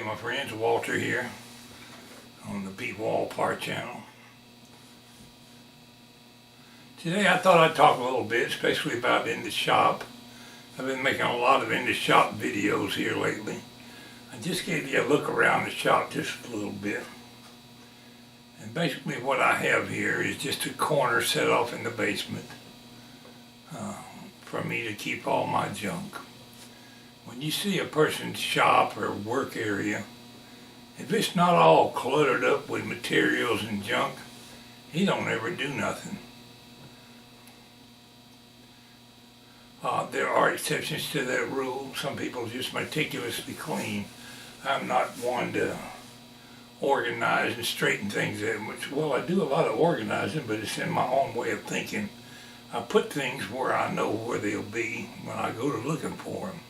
my friends, Walter here on the Pwalpar channel. Today I thought I'd talk a little bit, especially about in the shop. I've been making a lot of in the shop videos here lately. I just gave you a look around the shop just a little bit. And basically what I have here is just a corner set off in the basement for me to keep all my junk. When you see a person's shop or work area, if it's not all cluttered up with materials and junk, he don't ever do nothing. There are exceptions to that rule. Some people just meticulously clean. I'm not one to organize and straighten things that much. Well, I do a lot of organizing, but it's in my own way of thinking. I put things where I know where they'll be when I go to looking for them.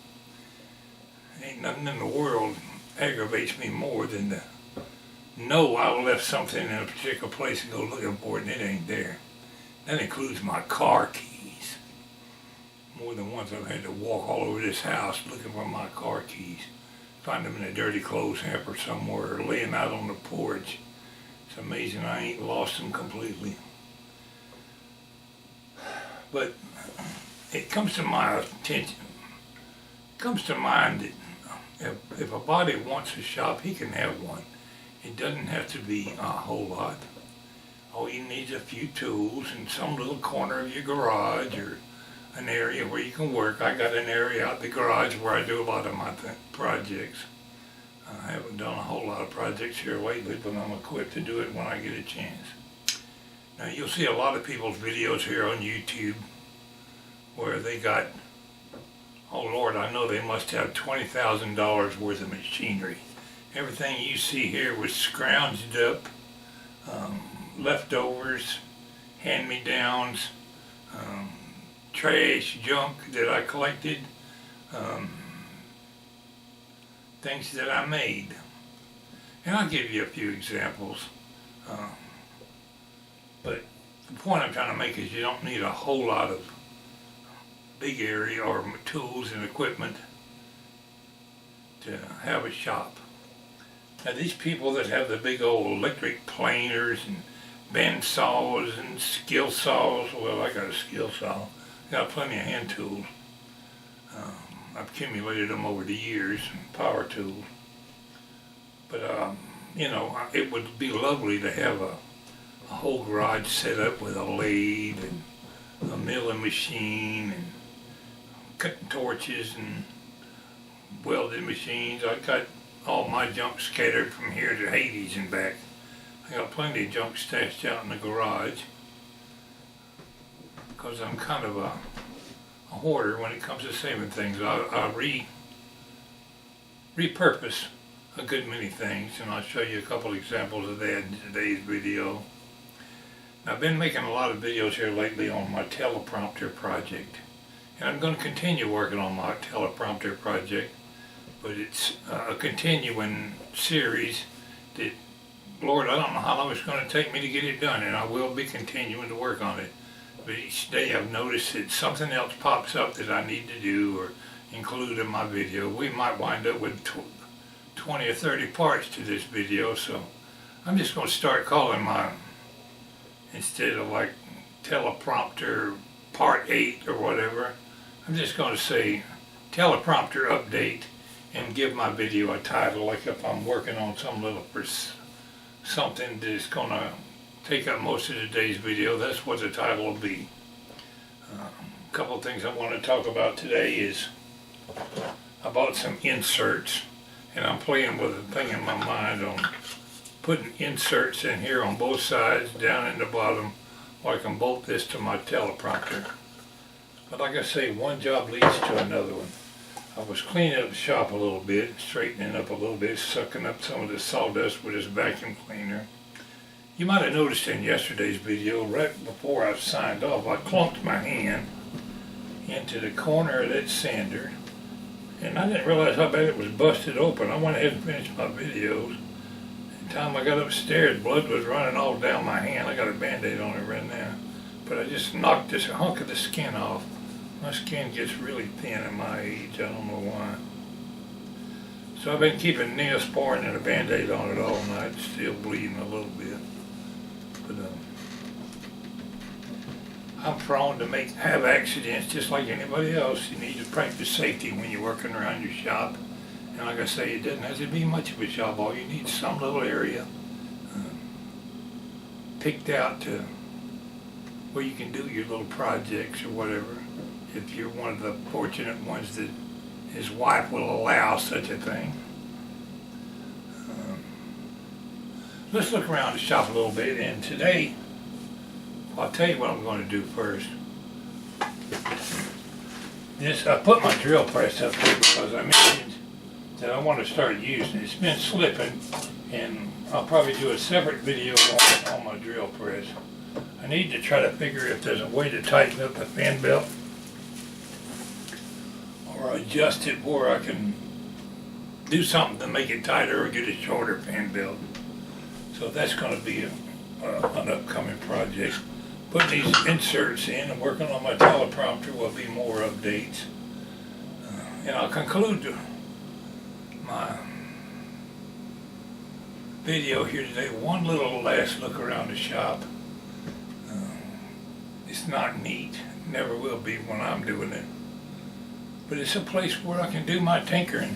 Ain't nothing in the world aggravates me more than to know I left something in a particular place and go looking for it and it ain't there. That includes my car keys. More than once I've had to walk all over this house looking for my car keys. Find them in a dirty clothes hamper somewhere or laying out on the porch. It's amazing I ain't lost them completely. But it comes to my attention, comes to mind that if a body wants a shop, he can have one. It doesn't have to be a whole lot. All you need is a few tools and some little corner of your garage or an area where you can work. I got an area out the garage where I do a lot of my projects. I haven't done a whole lot of projects here lately, but I'm equipped to do it when I get a chance. Now you'll see a lot of people's videos here on YouTube where they got, oh Lord, I know they must have $20,000 worth of machinery. Everything you see here was scrounged up, leftovers, hand-me-downs, trash, junk that I collected, things that I made. And I'll give you a few examples. But the point I'm trying to make is you don't need a whole lot of big area or tools and equipment to have a shop. Now these people that have the big old electric planers and band saws and skill saws, well, I got a skill saw. I got plenty of hand tools. I've accumulated them over the years, power tools. But you know, it would be lovely to have a whole garage set up with a lathe and a milling machine and cutting torches and welding machines. I got all my junk scattered from here to Hades and back. I got plenty of junk stashed out in the garage because I'm kind of a hoarder when it comes to saving things. I repurpose a good many things, and I'll show you a couple examples of that in today's video. I've been making a lot of videos here lately on my Teleprompter project, and I'm going to continue working on my Teleprompter project, but it's a continuing series that, Lord, I don't know how long it's going to take me to get it done, and I will be continuing to work on it. But each day I've noticed that something else pops up that I need to do or include in my video. We might wind up with 20 or 30 parts to this video, so I'm just going to start calling mine, instead of like Teleprompter Part 8 or whatever, I'm just going to say Teleprompter Update and give my video a title, like if I'm working on some little something that's going to take up most of today's video, that's what the title will be. A couple of things I want to talk about today is I bought some inserts, and I'm playing with a thing in my mind on putting inserts in here on both sides, down in the bottom, where I can bolt this to my teleprompter. But like I say, one job leads to another one. I was cleaning up the shop a little bit, straightening up a little bit, sucking up some of the sawdust with this vacuum cleaner. You might have noticed in yesterday's video, right before I signed off, I clunked my hand into the corner of that sander, and I didn't realize how bad it was busted open. I went ahead and finished my videos. The time I got upstairs, blood was running all down my hand. I got a band-aid on it right now. But I just knocked this hunk of the skin off. My skin gets really thin at my age. I don't know why. So I've been keeping Neosporin and a Band-Aid on it all night, still bleeding a little bit. But I'm prone to have accidents just like anybody else. You need to practice safety when you're working around your shop. And like I say, it doesn't have to be much of a shop. All you need is some little area picked out to where you can do your little projects or whatever. If you're one of the fortunate ones that his wife will allow such a thing. Let's look around the shop a little bit, and today I'll tell you what I'm going to do first. I put my drill press up here because I mentioned that I want to start using it. It's been slipping, and I'll probably do a separate video on my drill press. I need to try to figure if there's a way to tighten up the fan belt or adjust it where I can do something to make it tighter or get a shorter fan belt. So that's going to be an upcoming project. Putting these inserts in and working on my teleprompter will be more updates. And I'll conclude my video here today. One little last look around the shop. It's not neat, never will be when I'm doing it. But it's a place where I can do my tinkering.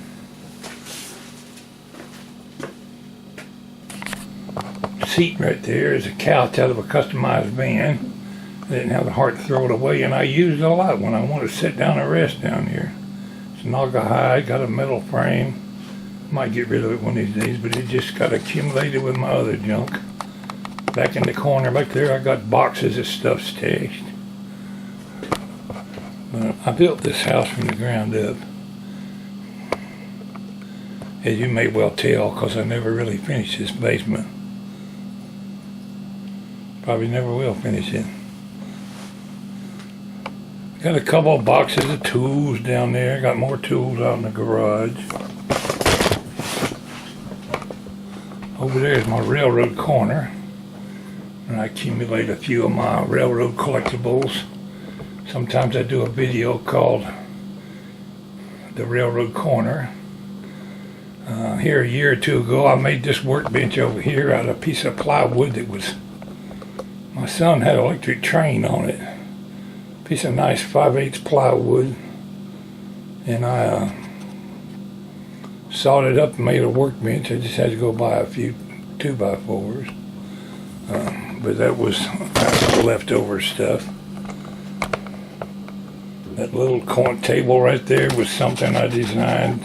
Seat right there is a couch out of a customized van. I didn't have the heart to throw it away, and I use it a lot when I want to sit down and rest down here. It's Naga hide, got a metal frame. Might get rid of it one of these days, but it just got accumulated with my other junk. Back in the corner back there, I got boxes of stuff stashed. I built this house from the ground up. As you may well tell, because I never really finished this basement. Probably never will finish it. Got a couple of boxes of tools down there. Got more tools out in the garage. Over there is my railroad corner. And I accumulate a few of my railroad collectibles. Sometimes I do a video called The Railroad Corner. Here a year or two ago, I made this workbench over here out of a piece of plywood that was, my son had an electric train on it. Piece of nice 5/8 plywood. And I sawed it up and made a workbench. I just had to go buy a few 2x4s. But that was leftover stuff. That little corner table right there was something I designed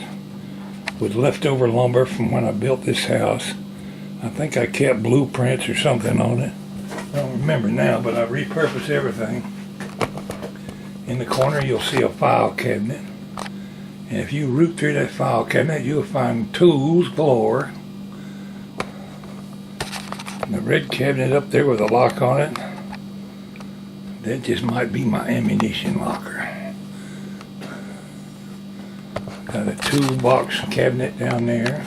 with leftover lumber from when I built this house. I think I kept blueprints or something on it. I don't remember now, but I repurposed everything. In the corner you'll see a file cabinet. And if you root through that file cabinet, you'll find tools galore. And the red cabinet up there with a lock on it, that just might be my ammunition locker. Got a toolbox cabinet down there.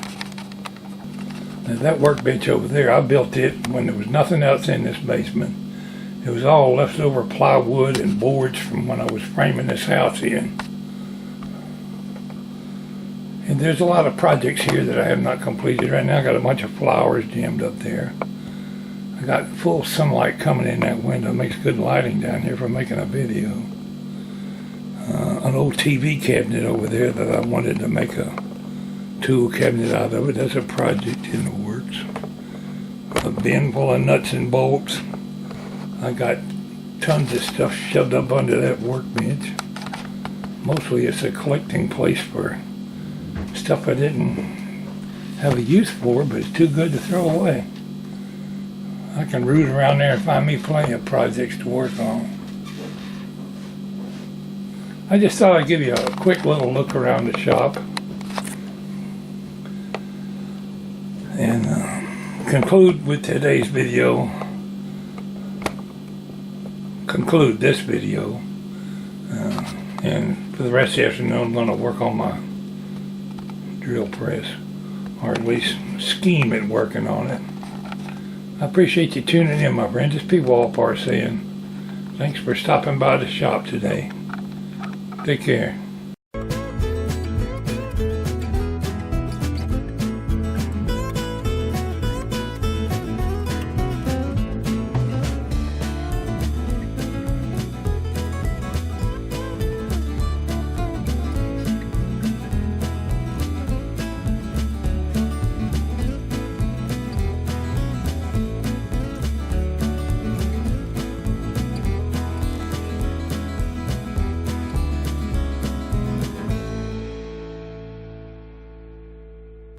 Now that workbench over there, I built it when there was nothing else in this basement. It was all leftover plywood and boards from when I was framing this house in. And there's a lot of projects here that I have not completed. Right now I got a bunch of flowers jammed up there. I got full sunlight coming in that window. Makes good lighting down here for making a video. An old TV cabinet over there that I wanted to make a tool cabinet out of it. That's a project in the works. A bin full of nuts and bolts. I got tons of stuff shoved up under that workbench. Mostly it's a collecting place for stuff I didn't have a use for, but it's too good to throw away. I can root around there and find me plenty of projects to work on. I just thought I'd give you a quick little look around the shop and conclude with today's video. Conclude this video, and for the rest of the afternoon I'm going to work on my drill press, or at least scheme at working on it. I appreciate you tuning in, my friends. It's Pwalpar saying thanks for stopping by the shop today. Take care.